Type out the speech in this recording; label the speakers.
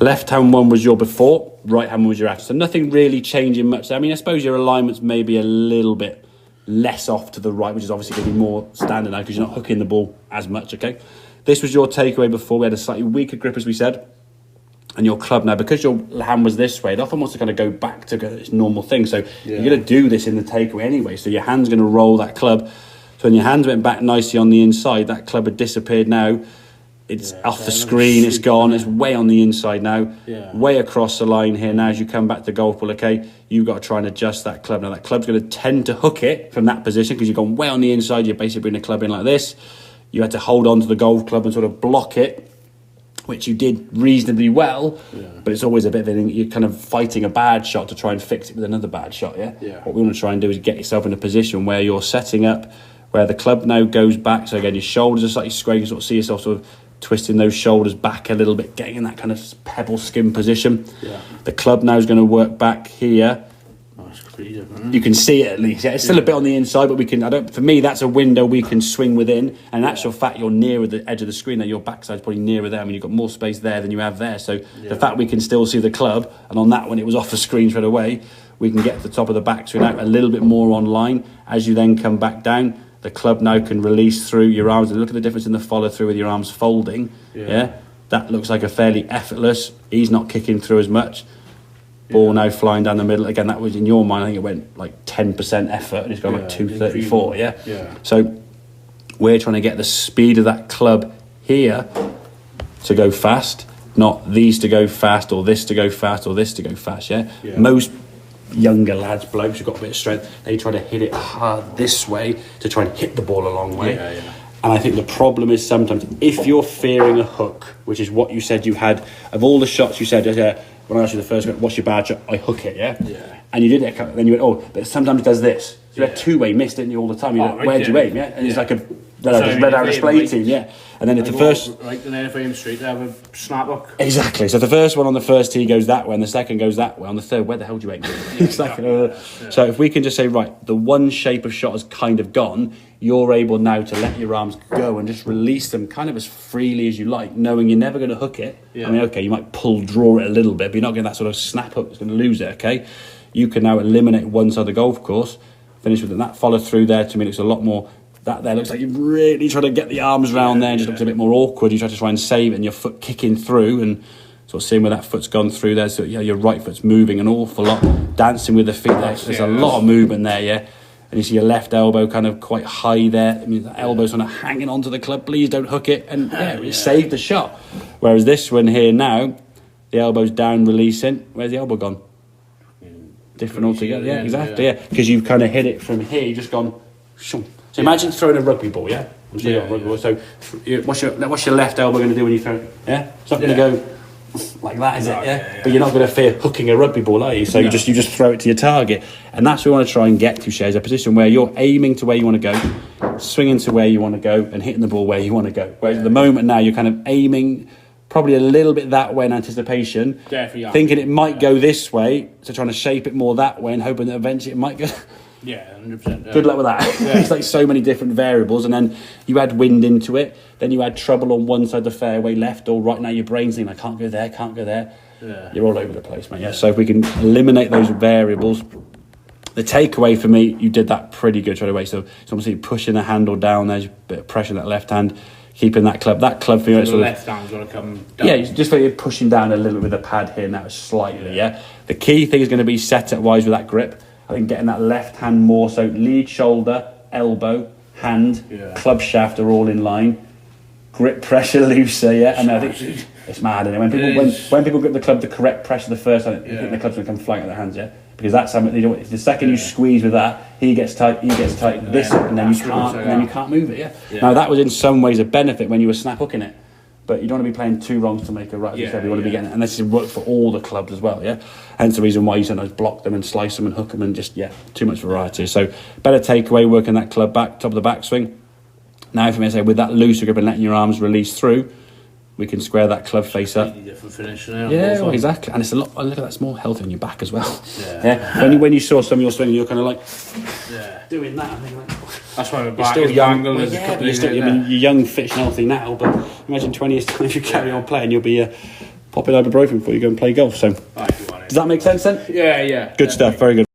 Speaker 1: Left hand one was your before, right hand one was your after. So nothing really changing much there. I mean, I suppose your alignment's maybe a little bit less off to the right, which is obviously going to be more standard now because you're not hooking the ball as much, okay? This was your takeaway before. We had a slightly weaker grip, as we said. And your club now, because your hand was this way, it often wants to kind of go back to its normal thing. So you're going to do this in the takeaway anyway. So your hand's going to roll that club. So when your hands went back nicely on the inside, that club had disappeared now. It's off the screen, it's gone, it's way on the inside now, way across the line here. Now as you come back to the golf ball, okay, you've got to try and adjust that club. Now that club's going to tend to hook it from that position because you've gone way on the inside. You're basically bringing the club in like this. You had to hold on to the golf club and sort of block it, which you did reasonably well, but it's always a bit of a, you're kind of fighting a bad shot to try and fix it with another bad shot, What we want to try and do is get yourself in a position where you're setting up, where the club now goes back. So again, your shoulders are slightly square. You can sort of see yourself sort of twisting those shoulders back a little bit, getting in that kind of pebble skin position. The club now is going to work back here. You can see it at least. It's still a bit on the inside, but we can. For me, that's a window we can swing within. And in actual fact, you're nearer the edge of the screen. Now your backside's probably nearer there. I mean, you've got more space there than you have there. So the fact we can still see the club, and on that one, it was off the screen straight away. We can get to the top of the backswing out a little bit more online. As you then come back down, the club now can release through your arms. And look at the difference in the follow through with your arms folding. That looks like a fairly effortless. He's not kicking through as much. Ball now flying down the middle. Again, that was in your mind. I think it went like 10% effort, and it's gone like 234. So we're trying to get the speed of that club here to go fast, not these to go fast, or this to go fast, or this to go fast. Most younger lads, blokes who've got a bit of strength, they try to hit it hard this way to try and hit the ball a long way. And I think the problem is sometimes if you're fearing a hook, which is what you said you had, of all the shots you said, when I asked you the first one, what's your bad shot? I hook it, and you did it, then you went, but sometimes it does this. So you had two-way, missed it all the time. You went, where'd you aim, And it's like a read out display team, And then if the first...
Speaker 2: Like the airframe street, they have a snap hook.
Speaker 1: Exactly. So if the first one on the first tee goes that way and the second goes that way, on the third, where the hell do you aim? So if we can just say, right, the one shape of shot has kind of gone, you're able now to let your arms go and just release them kind of as freely as you like, knowing you're never going to hook it. I mean, okay, you might draw it a little bit, but you're not getting that sort of snap hook that's going to lose it, okay? You can now eliminate one side of the golf course, finish with it. And that follow through there, to me, looks a lot more... That there looks like you've really tried to get the arms around there and just looks a bit more awkward. You try and save it and your foot kicking through and sort of seeing where that foot's gone through there. So, your right foot's moving an awful lot, dancing with the feet there. There's a lot of movement there, And you see your left elbow kind of quite high there. I mean, the elbow's kind of hanging onto the club. Please don't hook it. And it saved the shot. Whereas this one here now, the elbow's down, releasing. Where's the elbow gone? Different altogether. Exactly. Because you've kind of hit it from here. You've just gone... Shoom. So imagine throwing a rugby ball, So what's your left elbow going to do when you throw it? It's not going to go like that, is it? But you're not going to fear hooking a rugby ball, are you? So you just throw it to your target. And that's what we want to try and get to, Shay, is a position where you're aiming to where you want to go, swinging to where you want to go, and hitting the ball where you want to go. Whereas at the moment now, you're kind of aiming probably a little bit that way in anticipation, thinking it might go this way, so trying to shape it more that way and hoping that eventually it might go...
Speaker 2: 100%.
Speaker 1: Good luck with that. It's like so many different variables, and then you add wind into it. Then you add trouble on one side of the fairway, left or right. Now your brain's thinking, I can't go there. You're all over the place, mate. So if we can eliminate those variables, the takeaway for me, you did that pretty good straight away. So it's obviously pushing the handle down. There's a bit of pressure on that left hand, keeping that club for you.
Speaker 2: So the left hand's got to come down.
Speaker 1: Just like you're pushing down a little bit with the pad here now, slightly. The key thing is going to be setup wise with that grip. I think getting that left hand more, so lead, shoulder, elbow, hand, club shaft are all in line. Grip pressure looser, and I think it's mad, isn't it? When people grip the club the correct pressure the first time, I think the club's going to come flying out their hands, because that's something the second you squeeze with that, he gets tight, this, and then you can't move it. Now that was in some ways a benefit when you were snap hooking it. But you don't want to be playing two wrongs to make a right. You want to be getting it. And this is work for all the clubs as well, Hence the reason why you sometimes block them and slice them and hook them and just, too much variety. So better takeaway, working that club back, top of the backswing. Now, for me, I say, with that looser grip and letting your arms release through, we can square that club face up.
Speaker 2: Different finish now.
Speaker 1: Exactly. And it's a lot, look at that, it's more healthy on your back as well. When you saw some of your swinging, you're kind of like doing that. I think
Speaker 2: that's why my back is angled.
Speaker 1: You're young, fit and healthy now, but imagine 20 years time if you carry on playing, you'll be pop in ibuprofen before you go and play golf. So,
Speaker 2: If you want it.
Speaker 1: does that make sense then?
Speaker 2: Yeah.
Speaker 1: Good stuff. Very good.